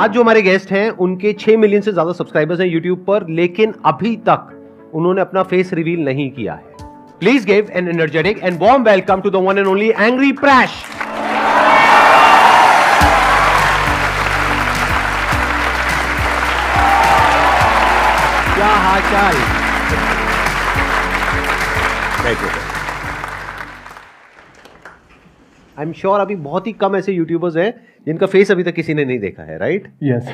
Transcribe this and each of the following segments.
आज जो हमारे गेस्ट हैं उनके 6 मिलियन से ज्यादा सब्सक्राइबर्स हैं यूट्यूब पर, लेकिन अभी तक उन्होंने अपना फेस रिवील नहीं किया है। Please give an energetic and warm welcome to the one and only Angry Prash. क्या हाल चाल? आई एम श्योर अभी बहुत ही कम ऐसे यूट्यूबर्स हैं जिनका फेस अभी तक किसी ने नहीं देखा है, राइट? यस।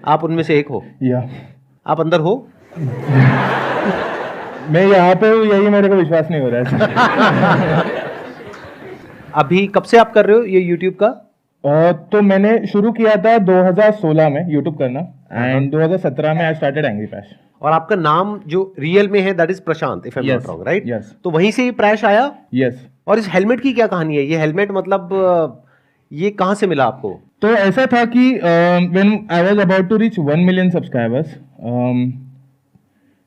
आप उनमें से एक हो? या आप अंदर हो? मैं यहाँ पे हूँ, यही मेरे को विश्वास नहीं हो रहा है। अभी कब से आप कर रहे हो ये यूट्यूब का? तो मैंने शुरू किया था 2016 में यूट्यूब करना, एंड 2017 में आई स्टार्टेड एंग्री प्रैश। और आपका नाम जो रियल में है that is Prashant, if I am not wrong, right? Yes. तो वहीं से ये प्रैश आया? यस। और इस हेलमेट की क्या कहानी है? ये हेलमेट मतलब ये कहाँ से मिला आपको? तो ऐसा था कि when I was about to reach 1 million subscribers,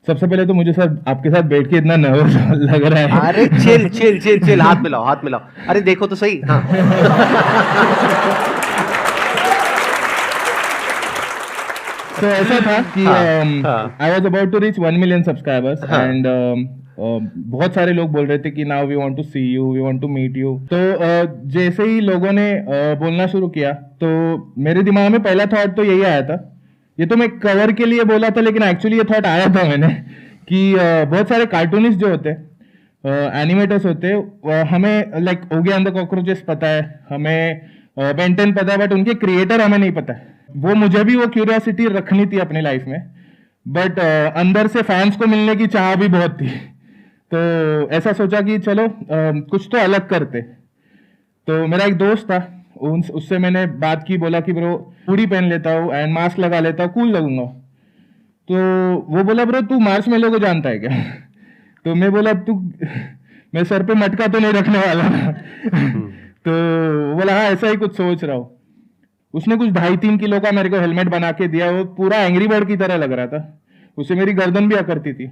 सबसे पहले तो मुझे सर आपके साथ बैठ के इतना नर्वस लग रहा है। अरे चिल चिल चिल चिल, हाथ मिलाओ हाथ मिलाओ। अरे देखो तो सही। हाँ। तो ऐसा था कि I was about to reach 1 million subscribers, and बहुत सारे लोग बोल रहे थे कि now we want to see you, we want to meet you. तो जैसे ही लोगों ने बोलना शुरू किया तो मेरे दिमाग में पहला थॉट तो यही आया था, ये तो मैं कवर के लिए बोला था, लेकिन एक्चुअली ये थॉट आया था मैंने कि बहुत सारे कार्टूनिस्ट जो होते एनिमेटर्स होते हमें like Oggy and the cockroaches पता है, हमें बेन 10 पता है, बट उनके क्रिएटर हमें नहीं पता है। वो मुझे भी वो क्यूरियोसिटी रखनी थी अपनी लाइफ में, बट अंदर से फैंस को मिलने की चाह भी बहुत थी। तो ऐसा सोचा कि चलो कुछ तो अलग करते। तो मेरा एक दोस्त था, उससे मैंने बात की, बोला कि ब्रो पूरी पहन लेता हूँ एंड मास्क लगा लेता हूँ, कूल लगूंगा। तो वो बोला ब्रो तू मार्च मेलो को जानता है क्या? तो मैं बोला तू मैं सर पे मटका तो नहीं रखने वाला ना। तो वो बोला हाँ ऐसा ही कुछ सोच रहा हूँ। उसने कुछ 2.5-3 किलो का मेरे को हेलमेट बना के दिया, वो पूरा एंग्री बर्ड की तरह लग रहा था, उससे मेरी गर्दन भी आकरती थी।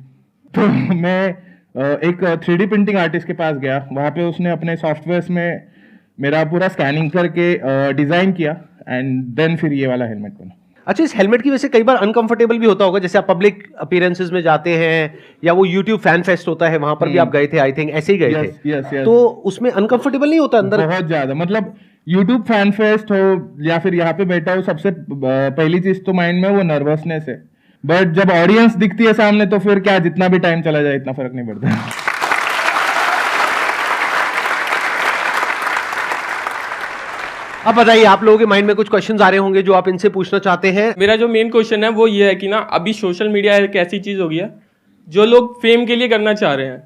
तो मैं एक 3D प्रिंटिंग आर्टिस्ट के पास गया, वहाँ पे उसने अपने सॉफ्टवेयर्स में मेरा पूरा स्कैनिंग करके डिजाइन किया, एंड देन फिर ये वाला हेलमेट बना। अच्छा, इस हेलमेट की वजह से कई बार अनकंफर्टेबल भी होता होगा, जैसे आप पब्लिक अपीयरेंसेस में जाते हैं या वो यूट्यूब फैन फेस्ट होता है वहां पर भी आप गए थे, आई थिंक ऐसे ही गए थे। यस। तो उसमें अनकंफर्टेबल नहीं होता अंदर? बहुत ज्यादा, मतलब यूट्यूब फैन फेस्ट हो या फिर यहाँ पे बैठा हो, सबसे पहली चीज तो माइंड में वो नर्वसनेस है, बट जब ऑडियंस दिखती है सामने तो फिर क्या, जितना भी टाइम चला जाए इतना फर्क नहीं पड़ता। अब बताइए, आप लोगों के माइंड में कुछ क्वेश्चंस आ रहे होंगे जो आप इनसे पूछना चाहते हैं। मेरा जो मेन क्वेश्चन है वो ये है कि ना अभी सोशल मीडिया एक ऐसी चीज़ हो गई है जो लोग फेम के लिए करना चाह रहे हैं,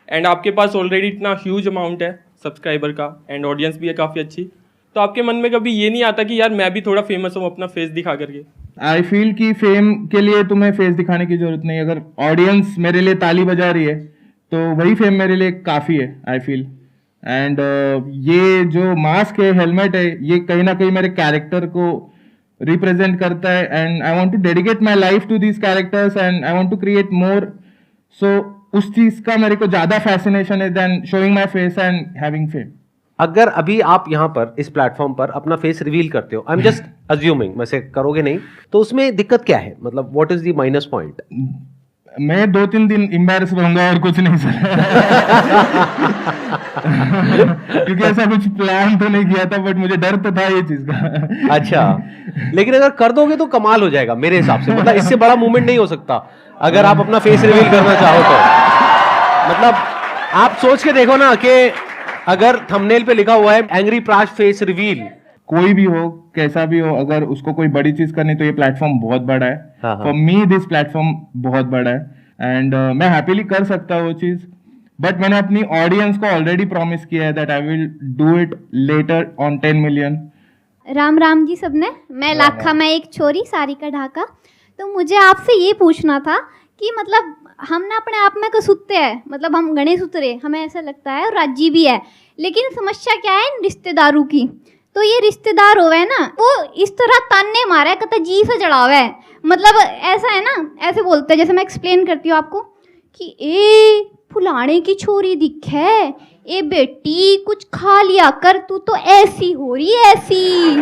एंड आपके पास ऑलरेडी इतना ह्यूज अमाउंट है सब्सक्राइबर का, एंड ऑडियंस भी है काफ़ी अच्छी, तो आपके मन में कभी ये नहीं आता कि यार मैं भी थोड़ा फेमस हूँ अपना फेस दिखा करके? आई फील कि फेम के लिए तुम्हें फेस दिखाने की जरूरत नहीं, अगर ऑडियंस मेरे लिए ताली बजा रही है तो वही फेम मेरे लिए काफ़ी है, आई फील। एंड ये जो मास्क है, हेलमेट है, ये कहीं ना कहीं मेरे कैरेक्टर को रिप्रेजेंट करता है, and I want to dedicate my life to these characters and I want to create more. So उस चीज का मेरे को ज्यादा फैसिनेशन है then showing my face and having fame. अगर अभी आप यहाँ पर इस प्लेटफॉर्म पर अपना फेस रिवील करते हो, आई एम जस्ट अज्यूमिंग, वैसे करोगे नहीं, तो उसमें दिक्कत क्या है? मतलब what is the minus point? मैं 2-3 दिन एम्बैरेस रहूंगा और कुछ नहीं सर। क्योंकि ऐसा कुछ प्लान तो नहीं किया था, बट मुझे डर तो था ये चीज का। अच्छा, लेकिन अगर कर दोगे तो कमाल हो जाएगा मेरे हिसाब से, मतलब इससे बड़ा मूवमेंट नहीं हो सकता अगर आप अपना फेस रिवील करना चाहो तो। मतलब आप सोच के देखो ना कि अगर थंबनेल पे लिखा हुआ है एंग्री प्रैश फेस रिवील, कोई भी हो कैसा भी हो, अगर उसको कोई बड़ी चीज करनी तो ये प्लेटफॉर्म बहुत बड़ा है। फॉर मी दिस प्लेटफॉर्म बहुत बड़ा है, एंड मैं हैप्पीली कर सकता हूँ वो चीज, बट मैंने अपनी ऑडियंस को ऑलरेडी प्रॉमिस किया है that I will do it later on 10 million. Ram Ram ji सबने, मैं लाखा में एक छोरी सारिका ढाका। तो मुझे आपसे ये पूछना था कि मतलब हम ना अपने आप में कसूते हैं, मतलब हम गणेश उतरे, हमें ऐसा लगता है, और राजी भी है, लेकिन समस्या क्या है रिश्तेदारों की। तो ये रिश्तेदार हो है ना, वो इस तरह ताने मारा है, कतई जी से चढ़ा हुआ है, मतलब ऐसा है ना, ऐसे बोलते हैं, जैसे मैं एक्सप्लेन करती हूँ आपको कि ए फुलाने की छोरी दिखे, ए बेटी कुछ खा लिया कर, तू तो ऐसी हो रही है ऐसी।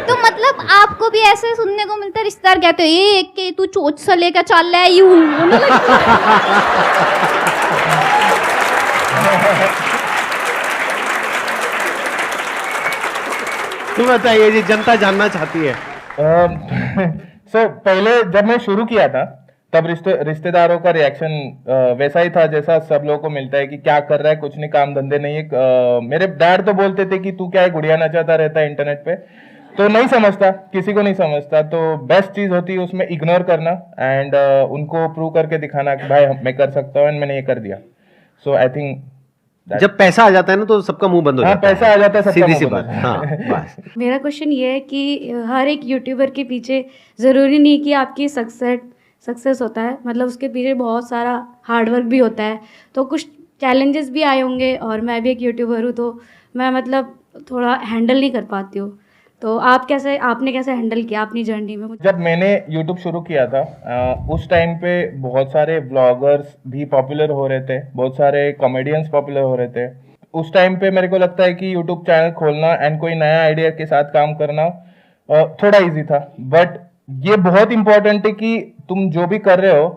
तो मतलब आपको भी ऐसे सुनने को मिलता है, रिश्तेदार कहते हैं ए के तू चोच सा लेकर चल रहा है यूं। तो बताइए जी, जनता जानना चाहती है। पहले जब मैं शुरू किया था तब रिश्तेदारों का रिएक्शन वैसा ही था जैसा सब लोगों को मिलता है कि क्या कर रहा है, कुछ नहीं, काम धंधे नहीं है। मेरे डैड तो बोलते थे कि तू क्या है, गुड़िया नचाता रहता है इंटरनेट पे, तो नहीं समझता, किसी को नहीं समझता। तो बेस्ट चीज होती है उसमें इग्नोर करना एंड उनको प्रूव करके दिखाना कि भाई मैं कर सकता हूँ एंड मैंने ये कर दिया। सो आई थिंक जब पैसा आ जाता है ना तो सबका मुंह बंद हो जाता है। पैसा आ जाता है, सबका सीधी मुंह सी बंद बात। हो हाँ, बस। मेरा क्वेश्चन ये है कि हर एक यूट्यूबर के पीछे ज़रूरी नहीं कि आपकी सक्सेस होता है, मतलब उसके पीछे बहुत सारा हार्डवर्क भी होता है। तो कुछ चैलेंजेस भी आए होंगे, और मैं भी एक यूट्यूबर हूँ तो मैं मतलब थोड़ा हैंडल नहीं कर पाती हूँ। तो आपने कैसे हैंडल किया अपनी जर्नी में? जब मैंने YouTube शुरू किया था उस टाइम पे बहुत सारे व्लॉगर्स भी पॉपुलर हो रहे थे, बहुत सारे कॉमेडियंस पॉपुलर हो रहे थे। उस टाइम पे मेरे को लगता है कि YouTube चैनल खोलना एंड कोई नया आइडिया के साथ काम करना थोड़ा इजी था। बट ये बहुत इंपॉर्टेंट है कि तुम जो भी कर रहे हो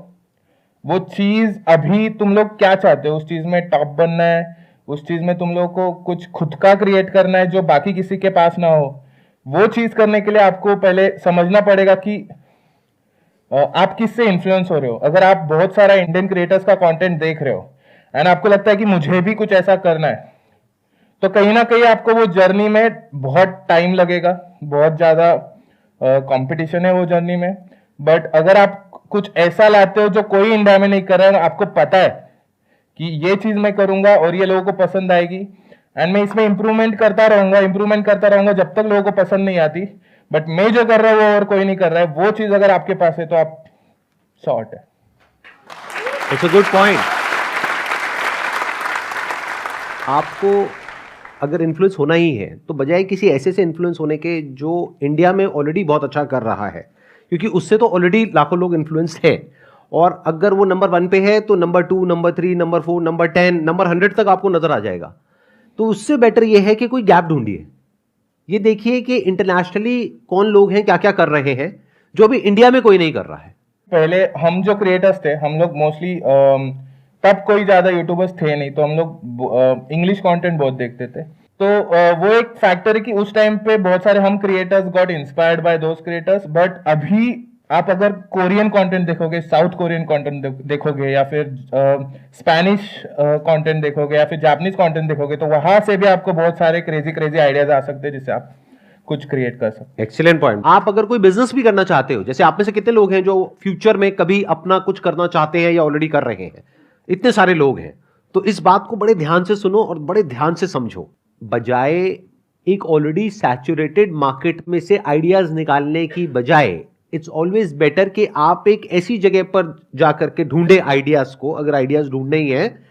वो चीज़ अभी तुम लोग क्या चाहते हो, उस चीज़ में टॉप बनना है, उस चीज़ में तुम लोग को कुछ खुद का क्रिएट करना है जो बाकी किसी के पास ना हो। वो चीज करने के लिए आपको पहले समझना पड़ेगा कि आप किससे इन्फ्लुएंस हो रहे हो। अगर आप बहुत सारा इंडियन क्रिएटर्स का कंटेंट देख रहे हो एंड आपको लगता है कि मुझे भी कुछ ऐसा करना है, तो कहीं ना कहीं आपको वो जर्नी में बहुत टाइम लगेगा, बहुत ज्यादा कंपटीशन है वो जर्नी में। बट अगर आप कुछ ऐसा लाते हो जो कोई इंडिया में नहीं कर रहा है, आपको पता है कि ये चीज मैं करूंगा और ये लोगों को पसंद आएगी एंड मैं इसमें इम्प्रूवमेंट करता रहूंगा जब तक लोगों को पसंद नहीं आती, बट मैं जो कर रहा हूँ वो और कोई नहीं कर रहा है, वो चीज अगर आपके पास है तो आप शॉर्ट है। It's a good point. आपको अगर इन्फ्लुएंस होना ही है तो बजाय किसी ऐसे से इन्फ्लुएंस होने के जो इंडिया में ऑलरेडी बहुत अच्छा कर रहा है, क्योंकि उससे तो ऑलरेडी लाखों लोग इन्फ्लुएंस है, और अगर वो नंबर 1 पे है तो number 2, number 3, number 4, number 10, number 100 तक आपको नजर आ जाएगा। तो उससे बेटर ये है कि कोई गैप ढूंढिए। ये देखिए कि इंटरनेशनली कौन लोग हैं, क्या क्या कर रहे हैं जो अभी इंडिया में कोई नहीं कर रहा है। पहले हम जो क्रिएटर्स थे, हम लोग मोस्टली तब कोई ज्यादा यूट्यूबर्स थे नहीं, तो हम लोग इंग्लिश कंटेंट बहुत देखते थे। तो वो एक फैक्टर है कि उस टाइम पे बहुत सारे हम creators got inspired by those creators. But अभी आप अगर कोरियन कंटेंट देखोगे, साउथ कोरियन कंटेंट देखोगे, या फिर स्पेनिश कंटेंट देखोगे, या फिर जापानीज कंटेंट देखोगे, तो वहां से भी आपको बहुत सारे क्रेजी आइडियाज आ सकते हैं जिससे आप कुछ क्रिएट कर सकते हैं। Excellent point. आप अगर कोई बिजनेस भी करना चाहते हो, जैसे आप में से कितने लोग हैं जो फ्यूचर में कभी अपना कुछ करना चाहते हैं या ऑलरेडी कर रहे हैं? इतने सारे लोग हैं। तो इस बात को बड़े ध्यान से सुनो और बड़े ध्यान से समझो। बजाय एक ऑलरेडी सैचुरेटेड मार्केट में से आइडियाज निकालने की बजाय इट्स ऑलवेज बेटर कि आप एक ऐसी जगह पर जाकर के ढूंढे आइडियाज को, अगर आइडियाज ढूंढने ही है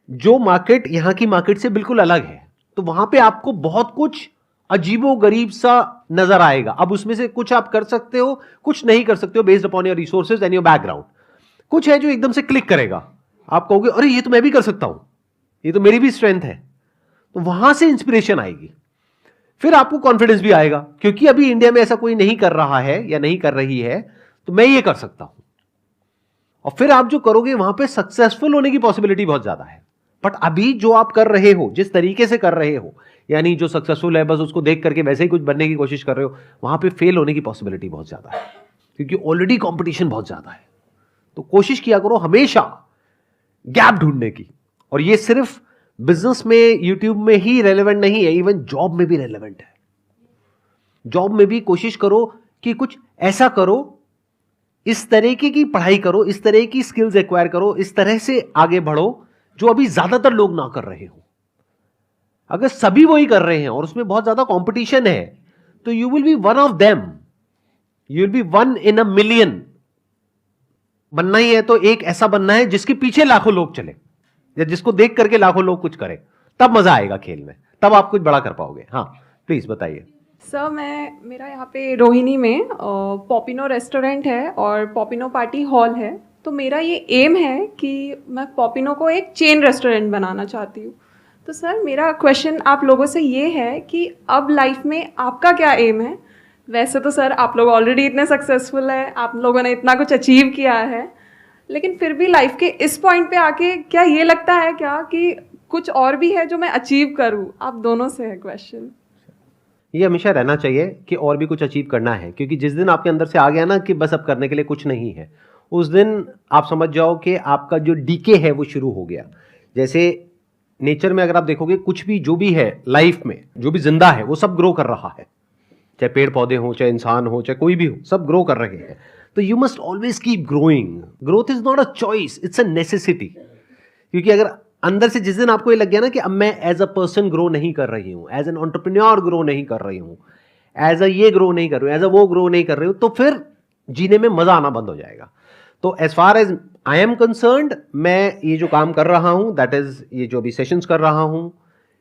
जो मार्केट यहां की मार्केट से बिल्कुल अलग है, तो वहां पे आपको बहुत कुछ अजीबो गरीब सा नजर आएगा। अब उसमें से कुछ आप कर सकते हो, कुछ नहीं कर सकते हो, based upon your resources and your background. कुछ है जो एकदम से क्लिक करेगा, आप कहोगे अरे ये तो मैं भी कर सकता हूं, ये तो मेरी भी स्ट्रेंथ है, तो वहां से इंस्पिरेशन आएगी। फिर आपको कॉन्फिडेंस भी आएगा, क्योंकि अभी इंडिया में ऐसा कोई नहीं कर रहा है या नहीं कर रही है, तो मैं ये कर सकता हूं। और फिर आप जो करोगे वहां पे सक्सेसफुल होने की पॉसिबिलिटी बहुत ज्यादा है। बट अभी जो आप कर रहे हो, जिस तरीके से कर रहे हो, यानी जो सक्सेसफुल है बस उसको देख करके वैसे ही कुछ बनने की कोशिश कर रहे हो, वहां पे फेल होने की पॉसिबिलिटी बहुत ज्यादा है, क्योंकि ऑलरेडी कंपटीशन बहुत ज्यादा है। तो कोशिश किया करो हमेशा गैप ढूंढने की। और ये सिर्फ बिजनेस में, यूट्यूब में ही रेलेवेंट नहीं है, इवन जॉब में भी रेलेवेंट है। जॉब में भी कोशिश करो कि कुछ ऐसा करो, इस तरीके की पढ़ाई करो, इस तरह की स्किल्स एक्वायर करो, इस तरह से आगे बढ़ो जो अभी ज्यादातर लोग ना कर रहे हो। अगर सभी वही कर रहे हैं और उसमें बहुत ज्यादा कंपटीशन है, तो you will be one of them, you will be 1 in a million। बनना ही है तो एक ऐसा बनना है जिसके पीछे लाखों लोग चले, या जिसको देख करके लाखों लोग कुछ करें, तब मजा आएगा खेल में, तब आप कुछ बड़ा कर पाओगे। हाँ प्लीज बताइए। सर मेरा यहाँ पे रोहिणी में पॉपिनो रेस्टोरेंट है और पॉपिनो पार्टी हॉल है। तो मेरा ये एम है कि मैं पॉपिनो को एक चेन रेस्टोरेंट बनाना चाहती हूँ। तो सर मेरा क्वेश्चन आप लोगों से ये है कि अब लाइफ में आपका क्या एम है? वैसे तो सर आप लोग ऑलरेडी इतने सक्सेसफुल हैं, आप लोगों ने इतना कुछ अचीव किया है, लेकिन फिर भी लाइफ के इस पॉइंट पे आके क्या ये लगता है क्या कि कुछ और भी है जो मैं अचीव करूं? आप दोनों से है क्वेश्चन। ये हमेशा रहना चाहिए कि और भी कुछ अचीव करना है, क्योंकि जिस दिन आपके अंदर से आ गया ना कि बस अब करने के लिए कुछ नहीं है, उस दिन आप समझ जाओ कि आपका जो डीके है वो शुरू हो गया। जैसे नेचर में अगर आप देखोगे, कुछ भी जो भी है लाइफ में, जो भी जिंदा है वो सब ग्रो कर रहा है, चाहे पेड़ पौधे हो, चाहे इंसान हो, चाहे कोई भी हो, सब ग्रो कर रहे हैं। तो you must always keep growing. Growth is not a choice, it's a necessity. क्योंकि अगर अंदर से जिस दिन आपको ये लग गया ना कि अब मैं एज अ पर्सन ग्रो नहीं कर रही हूं, एज एन एंटरप्रेन्योर ग्रो नहीं कर रही हूं, एज अ ये ग्रो नहीं कर रही हूं, एज अ वो ग्रो नहीं कर रही हूं, तो फिर जीने में मजा आना बंद हो जाएगा। तो as far as I am concerned, मैं ये जो काम कर रहा हूं, दैट इज ये जो अभी सेशंस कर रहा हूं,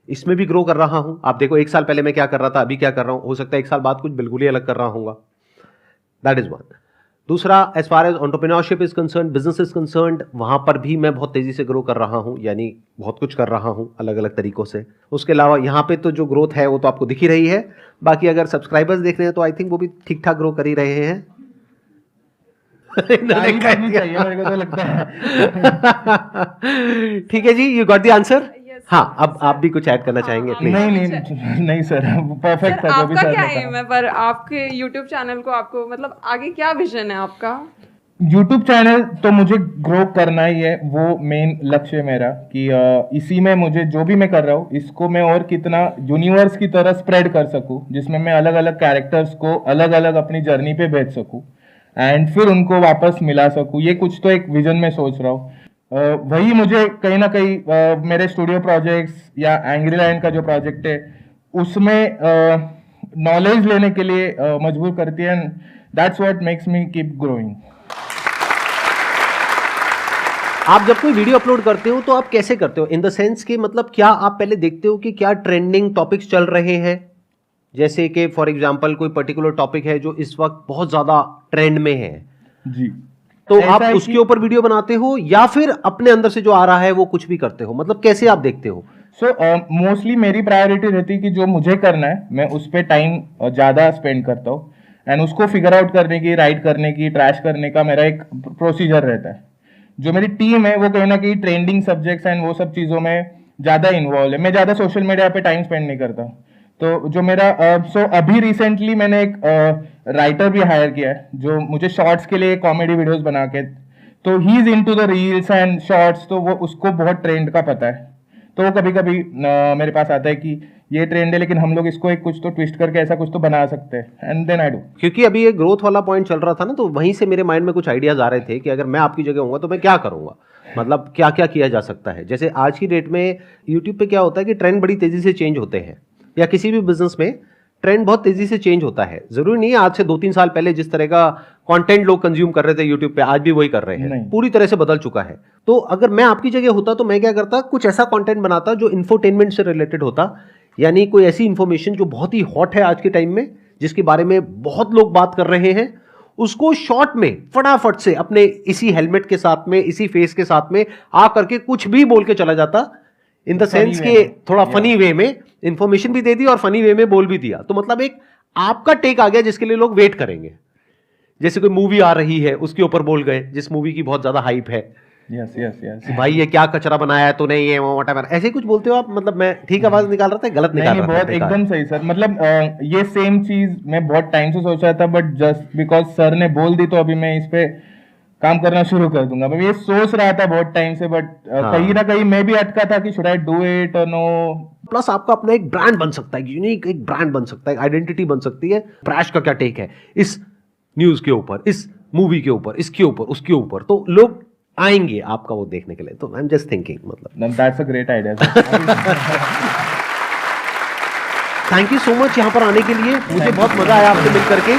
इसमें भी ग्रो कर रहा हूं। आप देखो 1 साल पहले मैं क्या कर रहा था, अभी क्या कर रहा हूं, हो सकता है 1 साल बाद कुछ बिल्कुल ही अलग कर रहा हूंगा। That is one. दूसरा, as far as entrepreneurship is concern, business is concern, वहां पर भी मैं बहुत तेजी से ग्रो कर रहा हूं, यानी बहुत कुछ कर रहा हूं अलग अलग तरीकों से। उसके अलावा यहाँ पे तो जो ग्रोथ है वो तो आपको दिख ही रही है। बाकी अगर सब्सक्राइबर्स देख रहे हैं तो आई थिंक वो भी ठीक ठाक ग्रो कर ही रहे हैं। चाहिए मेरे को तो लगता है। ठीक है जी, यू गॉट द आंसर। हाँ, अब आप भी कुछ ऐड करना चाहेंगे प्लीज? नहीं सर, परफेक्ट सर था जो भी आपका सर क्या ने एम है पर आपके यूट्यूब चैनल को, आपको मतलब आगे क्या विजन है आपका? यूट्यूब चैनल तो मुझे ग्रो करना ही है, वो मेन लक्ष्य है मेरा कि इसी में मुझे जो भी मैं कर रहा हूँ इसको मैं और कितना यूनिवर्स की तरह स्प्रेड कर सकूँ, जिसमें मैं अलग अलग कैरेक्टर्स को अलग अलग अपनी जर्नी पे भेज सकूँ एंड फिर उनको वापस मिला सकूँ। ये कुछ तो एक विजन में सोच रहा हूँ। वही मुझे कहीं ना कहीं मेरे स्टूडियो प्रोजेक्ट्स या एंग्री लाइन का जो प्रोजेक्ट है उसमें नॉलेज लेने के लिए मजबूर करती है, and that's what makes me keep growing. आप जब कोई वीडियो अपलोड करते हो तो आप कैसे करते हो? इन द सेंस कि मतलब क्या आप पहले देखते हो कि क्या ट्रेंडिंग टॉपिक्स चल रहे हैं? जैसे कि फॉर एग्जांपल कोई पर्टिकुलर टॉपिक है जो इस वक्त बहुत ज्यादा ट्रेंड में है जी, तो आप उसके ऊपर वीडियो बनाते हो या फिर अपने अंदर से जो आ रहा है वो कुछ भी करते हो? मतलब कैसे आप देखते हो? सो मोस्टली मेरी प्रायोरिटी रहती है कि जो मुझे करना है मैं उस पर टाइम ज़्यादा स्पेंड करता हूँ, एंड उसको फिगर आउट करने की, राइट करने की, ट्रैश करने का मेरा एक प्रोसीजर रहता है। जो मेरी टीम है वो कहीं ना कहीं ट्रेंडिंग सब्जेक्ट्स एंड वो सब चीज़ों में ज़्यादा इन्वॉल्व है। मैं ज़्यादा सोशल मीडिया पे टाइम स्पेंड नहीं करता। तो जो मेरा अभी रिसेंटली मैंने एक राइटर भी हायर किया है जो मुझे शॉर्ट्स के लिए कॉमेडी वीडियोस बना के, तो he is into the reels and shorts, तो वो उसको बहुत ट्रेंड का पता है। तो वो कभी कभी मेरे पास आता है कि ये ट्रेंड है लेकिन हम लोग इसको एक कुछ तो ट्विस्ट करके ऐसा कुछ तो बना सकते हैं, एंड देन आई डू। क्योंकि अभी ये ग्रोथ वाला पॉइंट चल रहा था ना, तो वहीं से मेरे माइंड में कुछ आइडियाज आ रहे थे कि अगर मैं आपकी जगह होऊंगा तो मैं क्या करूंगा, मतलब क्या क्या किया जा सकता है। जैसे आज की डेट में यूट्यूब पे क्या होता है कि ट्रेंड बड़ी तेजी से चेंज होते हैं, या किसी भी बिजनेस में ट्रेंड बहुत तेजी से चेंज होता है। जरूरी नहीं है आज से 2-3 साल पहले जिस तरह का कंटेंट लोग कंज्यूम कर रहे थे यूट्यूब पे आज भी वही कर रहे हैं, पूरी तरह से बदल चुका है। तो अगर मैं आपकी जगह होता तो मैं क्या करता, कुछ ऐसा कंटेंट बनाता जो इंफोटेनमेंट से रिलेटेड होता, यानी कोई ऐसी इंफॉर्मेशन जो बहुत ही हॉट है आज के टाइम में, जिसके बारे में बहुत लोग बात कर रहे हैं, उसको शॉर्ट में फटाफट से अपने इसी हेलमेट के साथ में, इसी फेस के साथ में आ करके कुछ भी बोल के चला जाता, इन द सेंस के थोड़ा फनी वे में इंफॉर्मेशन भी दे दी और फनी वे में बोल भी दिया। तो मतलब एक आपका टेक आ गया जिसके लिए लोग वेट करेंगे। जैसे कोई मूवी आ रही है उसके ऊपर बोल गए, जिस मूवी की बहुत ज्यादा हाइप है, यस यस यस, भाई ये क्या कचरा बनाया है तूने, ये व्हाटएवर, ऐसे कुछ बोलते हो आप? मतलब मैं ठीक आवाज निकाल रहा था, गलत निकाल रहा था? बहुत एकदम सही सर। मतलब ये सेम चीज मैं बहुत टाइम से सोच रहा था, बट जस्ट बिकॉज सर ने बोल दी तो अभी मैं इस पे काम करना शुरू कर दूंगा। मैं ये सोच रहा था बहुत टाइम से, बट कहीं ना कहीं मैं भी अटका था कि शुड आई डू इट और नो। प्लस आपका अपना एक ब्रांड बन सकता है, यूनिक एक ब्रांड बन सकता है, आइडेंटिटी बन सकती है। प्रैश का क्या टेक है इस न्यूज के ऊपर, इस मूवी के ऊपर, इसके ऊपर, उसके ऊपर, तो लोग आएंगे आपका वो देखने के लिए। तो आई एम जस्ट थिंकिंग, मतलब that's a great idea. Thank you so much यहाँ पर आने के लिए, मुझे बहुत मजा आया आपसे मिल करके।